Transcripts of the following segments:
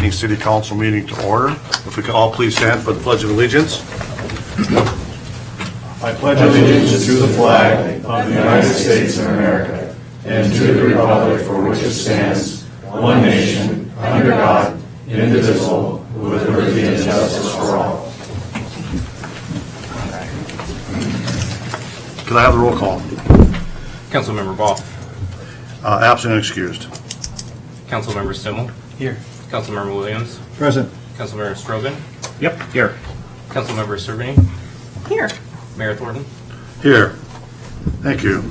evening City Council meeting to order. If we could all please stand for the Pledge of Allegiance. I pledge allegiance to the flag of the United States of America and to the republic for which it stands, one nation, under God, indivisible, with liberty and justice for all. Could I have the roll call? Councilmember Boff. Absent and excused. Councilmember Stimmel. Here. Councilmember Williams. Present. Councilmember Strobehn. Yep, here. Councilmember Cerveny. Here. Mayor Thornton. Here. Thank you.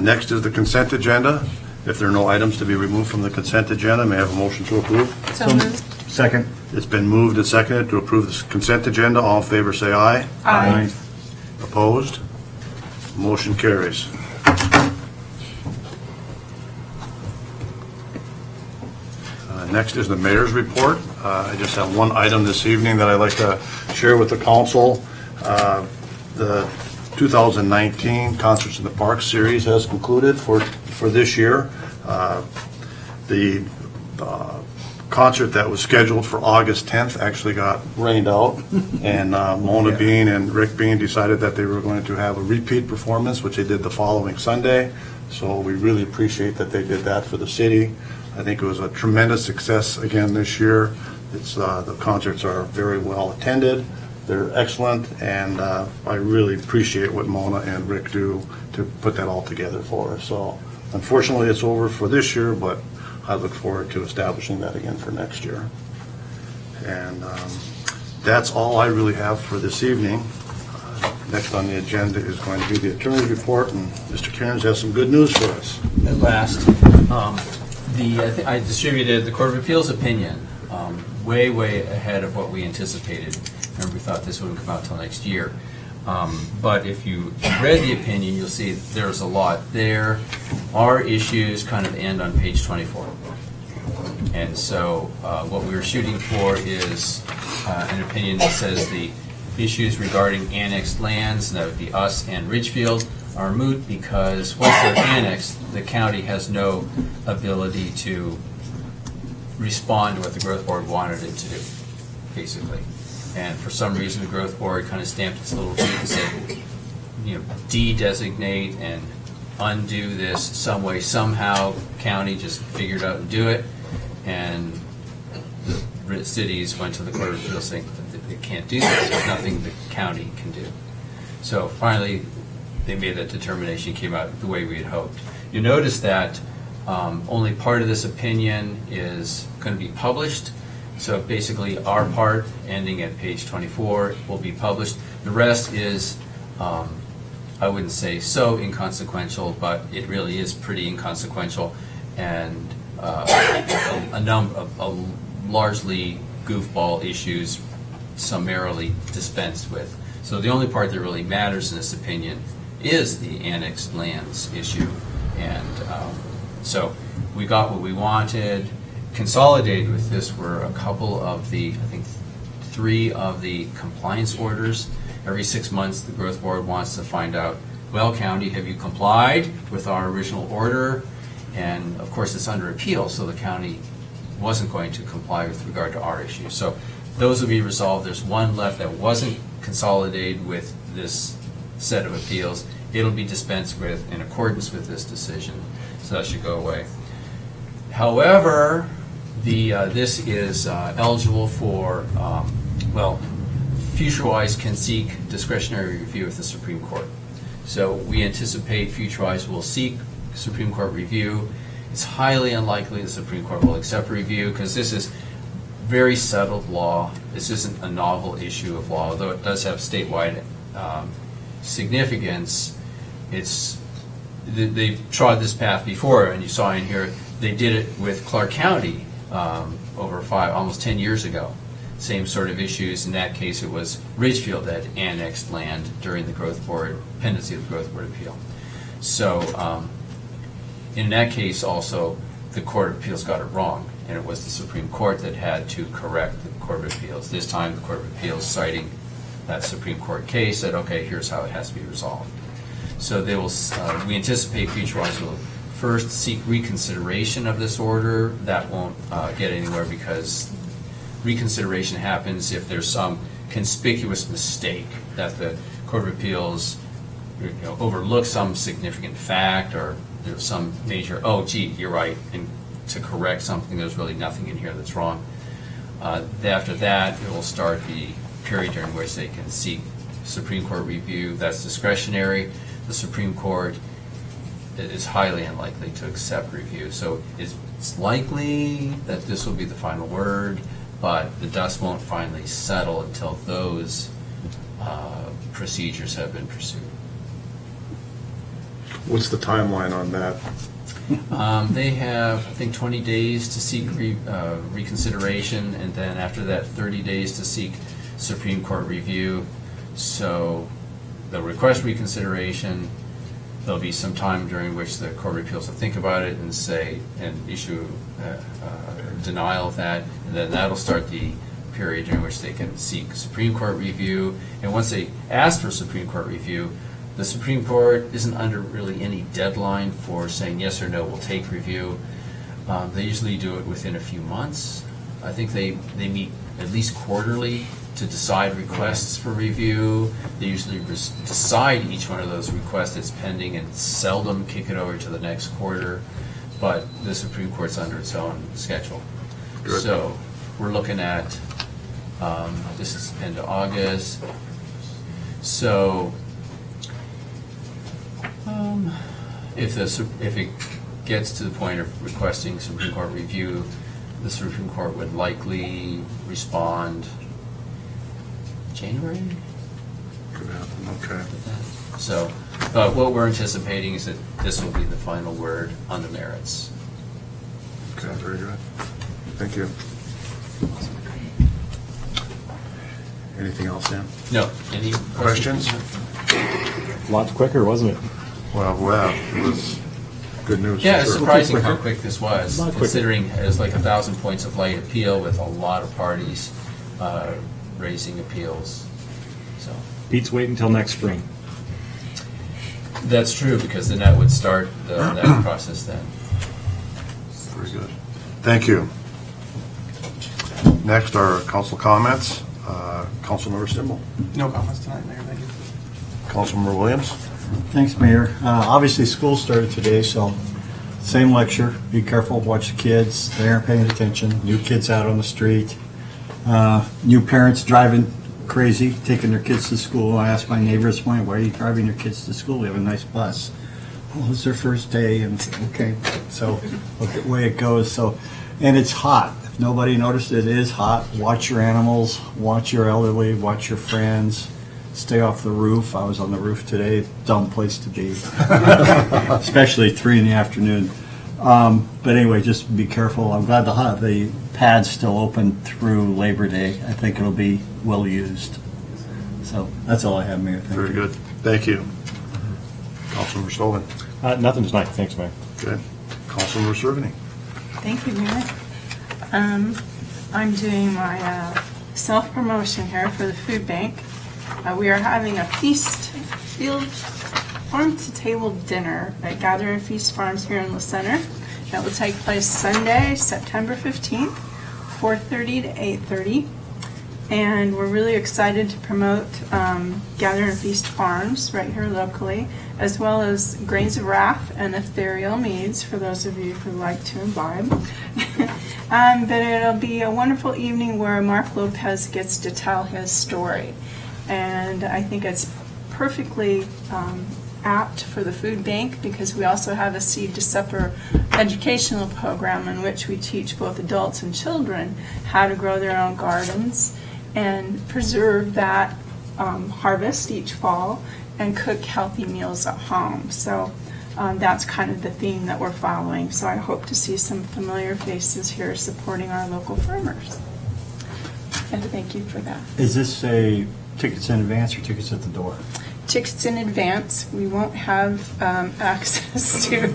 Next is the consent agenda. If there are no items to be removed from the consent agenda, may I have a motion to approve? So moved. Second. It's been moved and seconded to approve the consent agenda. All in favor say aye. Aye. Opposed? Motion carries. Next is the mayor's report. I just have one item this evening that I'd like to share with the council. The 2019 Concerts in the Park series has concluded for this year. The concert that was scheduled for August 10th actually got rained out, and Mona Bean and Rick Bean decided that they were going to have a repeat performance, which they did the following Sunday. So we really appreciate that they did that for the city. I think it was a tremendous success again this year. It's the concerts are very well attended. They're excellent, and I really appreciate what Mona and Rick do to put that all together for us. So unfortunately, it's over for this year, but I look forward to establishing that again for next year. And that's all I really have for this evening. Next on the agenda is going to be the attorney's report, and Mr. Cairns has some good news for us. At last. I distributed the Court of Appeals opinion way ahead of what we anticipated. Remember, we thought this wouldn't come out till next year. But if you read the opinion, you'll see there's a lot there. Our issues kind of end on page 24. And so what we were shooting for is an opinion that says the issues regarding annexed lands, and that would be us and Ridgefield, are moot because once they're annexed, the county has no ability to respond to what the Growth Board wanted it to do, basically. And for some reason, the Growth Board kind of stamped its little feet and said, de-designate and undo this some way, somehow. County just figured out and do it, and the cities went to the Court of Appeals saying that they can't do this. There's nothing the county can do. So finally, they made that determination, came out the way we had hoped. You notice that only part of this opinion is going to be published. So basically, our part, ending at page 24, will be published. The rest is, I wouldn't say so inconsequential, but it really is pretty inconsequential, and a number of largely goofball issues summarily dispensed with. So the only part that really matters in this opinion is the annexed lands issue, and so we got what we wanted. Consolidated with this were a couple of the, I think 3 of the compliance orders. Every 6 months the Growth Board wants to find out, well, county, have you complied with our original order? And of course it's under appeal, so the county wasn't going to comply with regard to our issue. So those will be resolved. There's one left that wasn't consolidated with this set of appeals. It'll be dispensed with in accordance with this decision, so that should go away. However, this is eligible for, FutureWise can seek discretionary review of the Supreme Court. So we anticipate FutureWise will seek Supreme Court review. It's highly unlikely the Supreme Court will accept review because this is very settled law. This isn't a novel issue of law, although it does have statewide significance. They've trod this path before, and you saw in here they did it with Clark County over almost 10 years ago. Same sort of issues. In that case, it was Ridgefield that annexed land during the Growth Board, pendency of the Growth Board appeal. So in that case also, the Court of Appeals got it wrong, and it was the Supreme Court that had to correct the Court of Appeals. This time the Court of Appeals, citing that Supreme Court case, said, okay, here's how it has to be resolved. So they will. We anticipate FutureWise will first seek reconsideration of this order, that won't get anywhere because reconsideration happens if there's some conspicuous mistake that the Court of Appeals overlooks some significant fact, or there's some major, oh gee, you're right, and to correct something, there's really nothing in here that's wrong. After that, it will start the period during which they can seek Supreme Court review. That's discretionary. The Supreme Court is highly unlikely to accept review. So it's likely that this will be the final word, but the dust won't finally settle until those procedures have been pursued. What's the timeline on that? They have, I think, 20 days to seek reconsideration, and then after that, 30 days to seek Supreme Court review. So they'll request reconsideration. There'll be some time during which the Court of Appeals will think about it and say, and issue denial of that, and then that'll start the period during which they can seek Supreme Court review. And once they ask for Supreme Court review, the Supreme Court isn't under really any deadline for saying yes or no, we'll take review. They usually do it within a few months. I think they meet at least quarterly to decide requests for review. They usually decide each one of those requests that's pending and seldom kick it over to the next quarter. But the Supreme Court's under its own schedule. Good. So we're looking at, this is end of August. So if it gets to the point of requesting Supreme Court review, the Supreme Court would likely respond January. Could happen, okay. So, but what we're anticipating is that this will be the final word on the merits. Okay, very good. Thank you. Anything else, Sam? No. Any Questions? Lots quicker, wasn't it? Well, it was good news. Yeah, for it's sure. surprising how quick this was, A lot quicker. considering it was like 1,000 points of light appeal with a lot of parties raising appeals. So Pete's waiting until next spring. that's true, because then that would start that process then. Very good. Thank you. Next are council comments. Councilmember Stimmel. No comments tonight, Mayor. Thank you. Councilmember Williams. Thanks, Mayor. Obviously, school started today, so same lecture. Be careful, watch the kids. They aren't paying attention. New kids out on the street. New parents driving crazy, taking their kids to school. I asked my neighbor this morning, why are you driving your kids to school? We have a nice bus. Well, it's their first day, and okay. So, look at the way it goes. So, and it's hot. If nobody noticed, it is hot. Watch your animals, watch your elderly, watch your friends. Stay off the roof. I was on the roof today. Dumb place to be, especially 3 in the afternoon. But anyway, just be careful. I'm glad the pad's still open through Labor Day. I think it'll be well used. So that's all I have, Mayor. Thank Very you. good. Thank you. Councilmember Strobehn. Nothing tonight, thanks, Mayor. Good. Councilmember Cerveny. Thank you, Mayor. I'm doing my self-promotion here for the food bank. We are having a field farm-to-table dinner at Gather and Feast Farms here in the center. That will take place Sunday, September 15th, 4:30 to 8:30. And we're really excited to promote Gather and Feast Farms right here locally, as well as Grains of Wrath and Ethereal Meads for those of you who like to imbibe. But it'll be a wonderful evening where Mark Lopez gets to tell his story. And I think it's perfectly apt for the food bank, because we also have a Seed to Supper educational program in which we teach both adults and children how to grow their own gardens and preserve that harvest each fall and cook healthy meals at home. So that's kind of the theme that we're following. So I hope to see some familiar faces here supporting our local farmers. And thank you for that. Is this a tickets in advance or tickets at the door? Tickets in advance. We won't have access to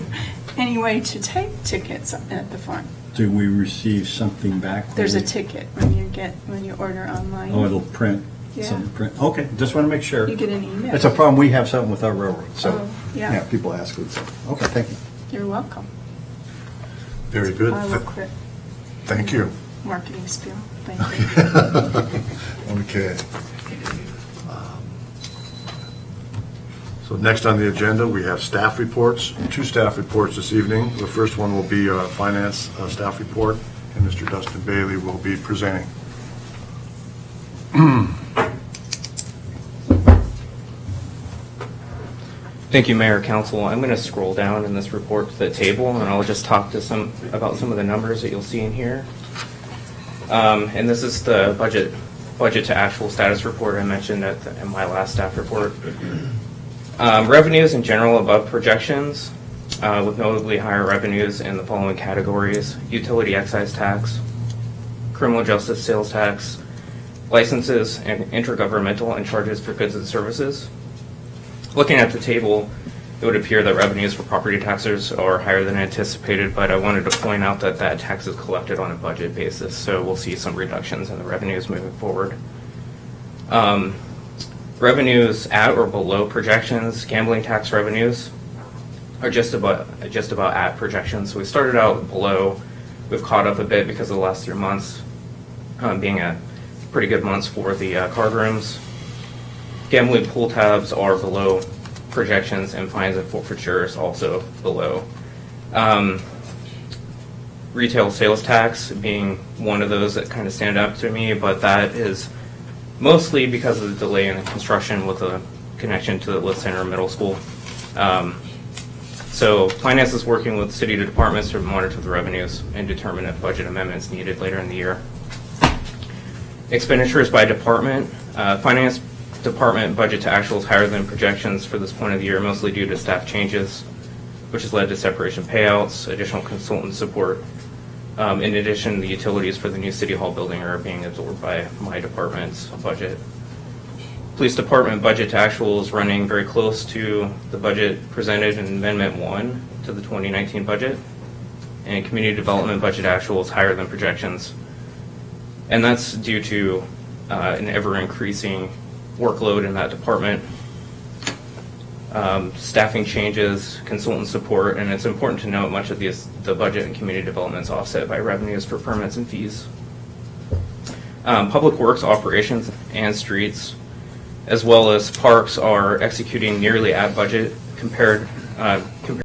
any way to take tickets at the farm. Do we receive something back? There's a ticket when you order online. Oh, it'll print. Yeah. Some print. Okay, just want to make sure. You get an email. It's a problem. We have something with our railroad. So, Oh, yeah. people ask. Okay, thank you. You're welcome. Very good. I will quit Thank you. marketing spiel. Thank you. Okay. So next on the agenda, we have staff reports, 2 staff reports this evening. The first one will be a finance staff report, and Mr. Dustin Bailey will be presenting. Thank you, Mayor, Council. I'm going to scroll down in this report to the table, and I'll just talk to about some of the numbers that you'll see in here. And this is the budget to actual status report I mentioned in my last staff report. Revenues in general above projections, with notably higher revenues in the following categories: utility excise tax, criminal justice sales tax, licenses, and intergovernmental and charges for goods and services. Looking at the table, it would appear that revenues for property taxes are higher than anticipated, but I wanted to point out that that tax is collected on a budget basis, so we'll see some reductions in the revenues moving forward. Revenues at or below projections, gambling tax revenues are just about at projections. So we started out below. We've caught up a bit because of the last 3 months being a pretty good months for the card rooms. Gambling pool tabs are below projections, and fines and forfeitures also below. Retail sales tax being one of those that kind of stand up to me, but that is mostly because of the delay in the construction with the connection to the Lift Center Middle School. So finance is working with city departments to monitor the revenues and determine if budget amendments needed later in the year. Expenditures by department. Finance department budget to actual is higher than projections for this point of the year, mostly due to staff changes, which has led to separation payouts, additional consultant support. In addition, the utilities for the new City Hall building are being absorbed by my department's budget. Police department budget to actual is running very close to the budget presented in Amendment 1 to the 2019 budget. And community development budget actual is higher than projections. And that's due to an ever-increasing workload in that department, staffing changes, consultant support, and it's important to note much of the budget and community development is offset by revenues for permits and fees. Public works operations and streets, as well as parks, are executing nearly at budget compared